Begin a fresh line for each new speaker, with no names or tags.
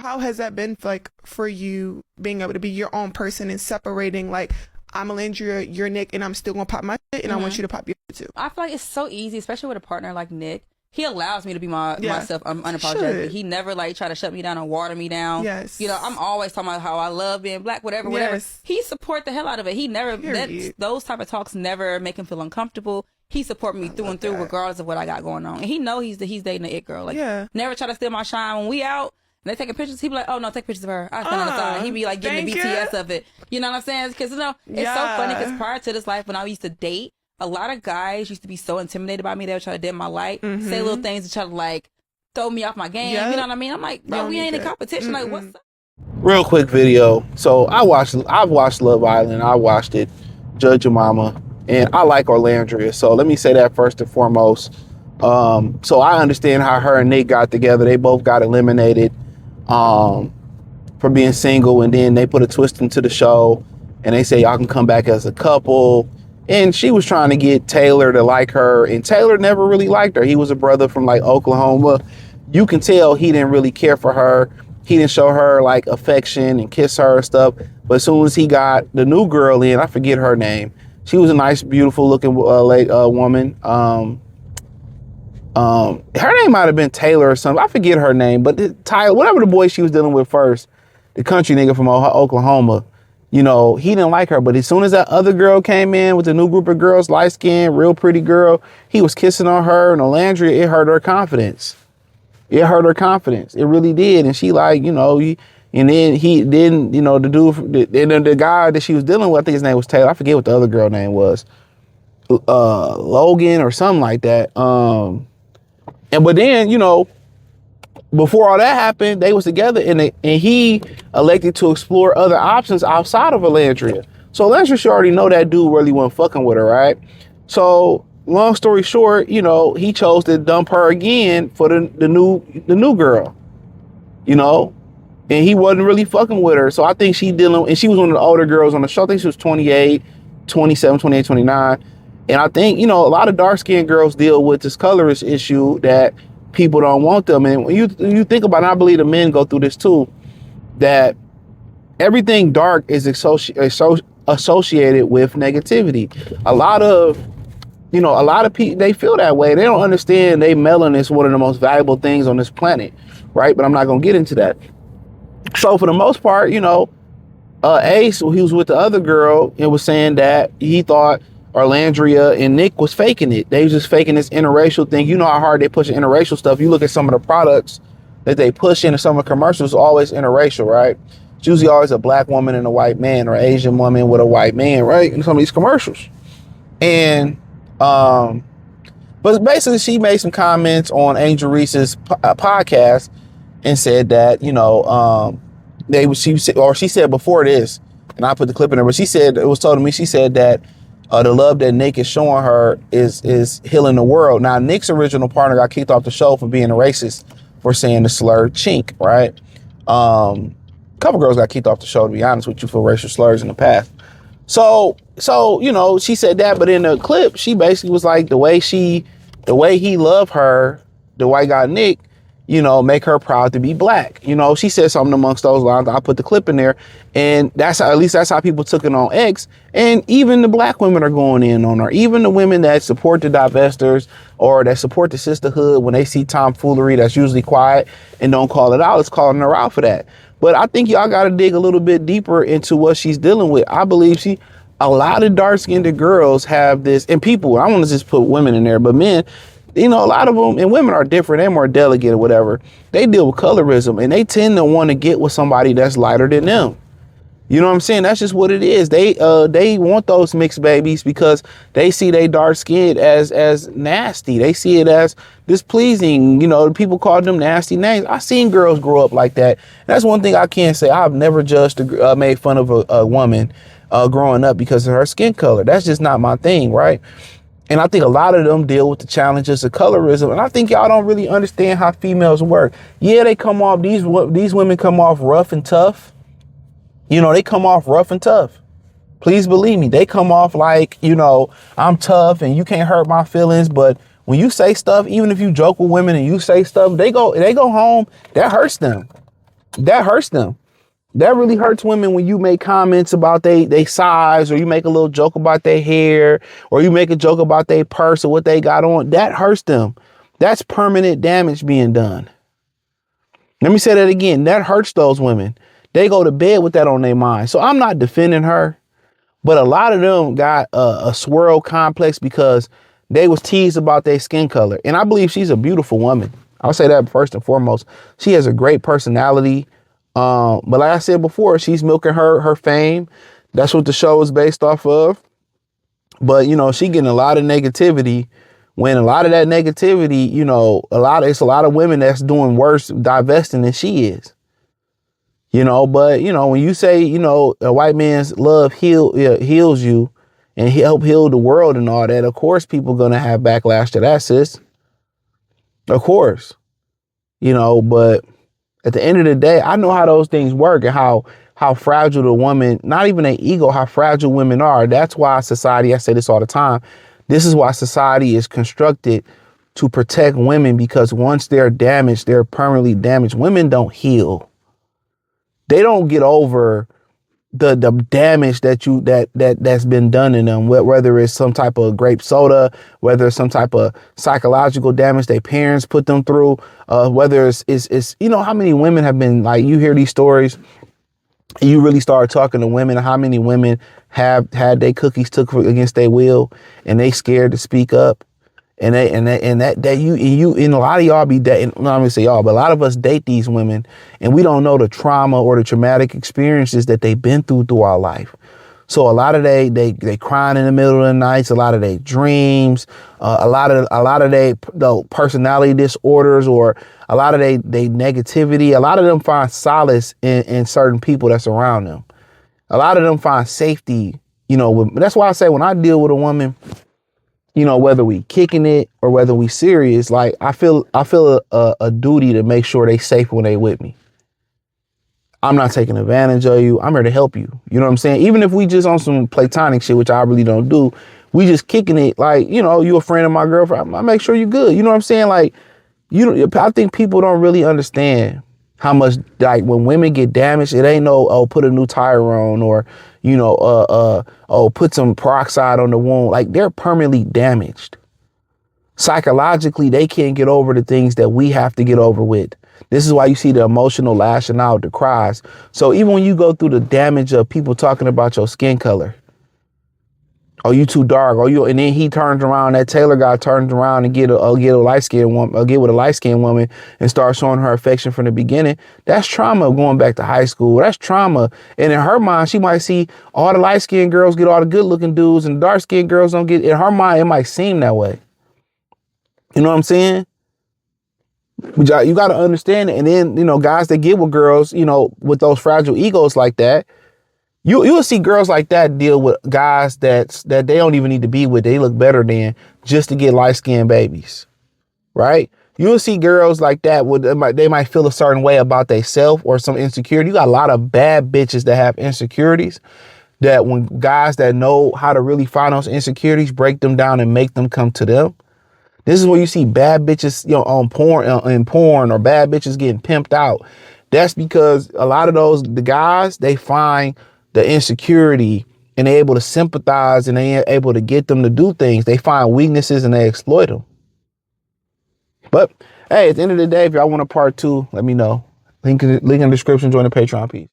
how has that been like for you being able to be your own person and separating like I'm Olandria, you're Nick, and I'm still gonna pop my shit, and I want you to pop your shit too.
I feel like it's so easy, especially with a partner like Nick. He allows me to be myself unapologetically. He never like try to shut me down or water me down.
Yes.
You know, I'm always talking about how I love being black, whatever. He support the hell out of it. He never those type of talks never make him feel uncomfortable. He support me through and through, regardless of what I got going on. And he know he's dating the it girl. Like, never try to steal my shine when we out. And they taking pictures. He be like, "Oh no, take pictures of her." I stand on the side. He be like getting the BTS of it. You know what I'm saying? Because it's so funny. Because prior to this life, when I used to date, a lot of guys used to be so intimidated by me. They would try to dim my light, say little things to try to like throw me off my game. You know what I mean? I'm like, bro, we ain't in competition. Like, what's up?
Real quick video. So I've watched Love Island. I watched it, Judge Your Mama, and I like Olandria. So let me say that first and foremost. So I understand how her and Nick got together. They both got eliminated for being single, and then they put a twist into the show, and they say y'all can come back as a couple. And she was trying to get Taylor to like her, and Taylor never really liked her. He was a brother from like Oklahoma. You can tell he didn't really care for her. He didn't show her like affection and kiss her and stuff. But as soon as he got the new girl in, I forget her name. She was a nice, beautiful looking woman. Her name might have been Taylor or something. I forget her name, but Tyler, whatever the boy she was dealing with first, the country nigga from Oklahoma, you know, he didn't like her. But as soon as that other girl came in with the new group of girls, light skinned, real pretty girl, he was kissing on her, and Olandria, it hurt her confidence. It hurt her confidence. It really did. And she like, you know, and then the guy that she was dealing with, I think his name was Taylor. I forget what the other girl name was. Logan or something like that. But then, you know, before all that happened, they was together, and he elected to explore other options outside of Olandria. So Olandria should already know that dude really wasn't fucking with her, right? So long story short, you know, he chose to dump her again for the new girl, you know, and he wasn't really fucking with her. So I think and she was one of the older girls on the show. I think she was 28, 27, 28, 29. And I think, you know, a lot of dark-skinned girls deal with this colorist issue that people don't want them. And when you think about it, I believe the men go through this too, that everything dark is associated with negativity. A lot of people, they feel that way. They don't understand they melanin is one of the most valuable things on this planet, right? But I'm not going to get into that. So for the most part, you know, Ace, he was with the other girl and was saying that he thought Olandria and Nick was faking it. They was just faking this interracial thing. You know how hard they push interracial stuff. You look at some of the products that they push into some of the commercials, always interracial, right? It's usually always a black woman and a white man, or Asian woman with a white man, right? In some of these commercials. And, but basically she made some comments on Angel Reese's podcast and said that, you know, she said before this, and I put the clip in there, but she said, it was told to me, she said that the love that Nick is showing her is healing the world. Now, Nick's original partner got kicked off the show for being a racist, for saying the slur chink, right? A couple girls got kicked off the show, to be honest with you, for racial slurs in the past. So, you know, she said that, but in the clip, she basically was like, the way he loved her, the white guy Nick, you know, make her proud to be black. You know, she said something amongst those lines. I put the clip in there, and that's how people took it on X. And even the black women are going in on her. Even the women that support the divestors or that support the sisterhood, when they see tomfoolery that's usually quiet and don't call it out, it's calling her out for that. But I think y'all got to dig a little bit deeper into what she's dealing with. I believe a lot of dark-skinned girls have this, and people, I want to just put women in there, but men, you know, a lot of them, and women are different, they're more delicate or whatever. They deal with colorism, and they tend to want to get with somebody that's lighter than them. You know what I'm saying? That's just what it is. They want those mixed babies because they see they dark skin as nasty. They see it as displeasing. You know, people call them nasty names. I've seen girls grow up like that. That's one thing I can't say. I've never made fun of a woman growing up because of her skin color. That's just not my thing, right? And I think a lot of them deal with the challenges of colorism. And I think y'all don't really understand how females work. Yeah, they come off, these women come off rough and tough. You know, they come off rough and tough. Please believe me. They come off like, you know, I'm tough and you can't hurt my feelings. But when you say stuff, even if you joke with women and you say stuff, they go home, that hurts them. that hurts them. That really hurts women when you make comments about they size, or you make a little joke about their hair, or you make a joke about their purse or what they got on. That hurts them. That's permanent damage being done. Let me say that again. That hurts those women. They go to bed with that on their mind. So I'm not defending her, but a lot of them got a swirl complex because they was teased about their skin color. And I believe she's a beautiful woman. I'll say that first and foremost. She has a great personality. But like I said before, she's milking her fame. That's what the show is based off of. But, you know, she getting a lot of negativity, when a lot of that negativity, you know, it's a lot of women that's doing worse divesting than she is. You know, but, you know, when you say, you know, a white man's love heals you and help heal the world and all that, of course, people going to have backlash to that, sis. Of course, you know, but at the end of the day, I know how those things work and how fragile the woman, not even an ego, how fragile women are. That's why society, I say this all the time, this is why society is constructed to protect women, because once they're damaged, they're permanently damaged. Women don't heal. They don't get over the damage that's been done in them, whether it's some type of grape soda, whether it's some type of psychological damage their parents put them through, whether it's you know, how many women have been, like, you hear these stories and you really start talking to women, how many women have had their cookies took against their will and they scared to speak up. And you and a lot of y'all be dating, not gonna say y'all, but a lot of us date these women and we don't know the trauma or the traumatic experiences that they've been through our life. So a lot of they crying in the middle of the nights, a lot of their dreams, a lot of they personality disorders, or a lot of they negativity. A lot of them find solace in certain people that's around them. A lot of them find safety, you know, that's why I say when I deal with a woman, you know, whether we kicking it or whether we serious, like I feel a duty to make sure they safe when they with me. I'm not taking advantage of you. I'm here to help you. You know what I'm saying? Even if we just on some platonic shit, which I really don't do, we just kicking it. Like, you know, you a friend of my girlfriend, I make sure you're good. You know what I'm saying? Like, I think people don't really understand how much, like, when women get damaged, it ain't no, oh, put a new tire on, or, you know, oh, put some peroxide on the wound. Like, they're permanently damaged. Psychologically, they can't get over the things that we have to get over with. This is why you see the emotional lashing out, the cries. So even when you go through the damage of people talking about your skin color, oh, you too dark, and then he turns around, that Taylor guy turns around and get a light-skinned woman, or get with a light-skinned woman and start showing her affection from the beginning. That's trauma going back to high school. That's trauma. And in her mind, she might see all the light-skinned girls get all the good-looking dudes and the dark-skinned girls don't get. In her mind, it might seem that way. You know what I'm saying? You got to understand it. And then, you know, guys that get with girls, you know, with those fragile egos like that, you'll see girls like that deal with guys that they don't even need to be with. They look better than, just to get light-skinned babies, right? You'll see girls like that they might feel a certain way about themselves or some insecurity. You got a lot of bad bitches that have insecurities, that when guys that know how to really find those insecurities, break them down and make them come to them. This is where you see bad bitches, you know, on porn, or bad bitches getting pimped out. That's because a lot of the guys, they find the insecurity and they're able to sympathize and they're able to get them to do things. They find weaknesses and they exploit them. But hey, at the end of the day, if y'all want a part 2, let me know. Link in the description, join the Patreon. Peace.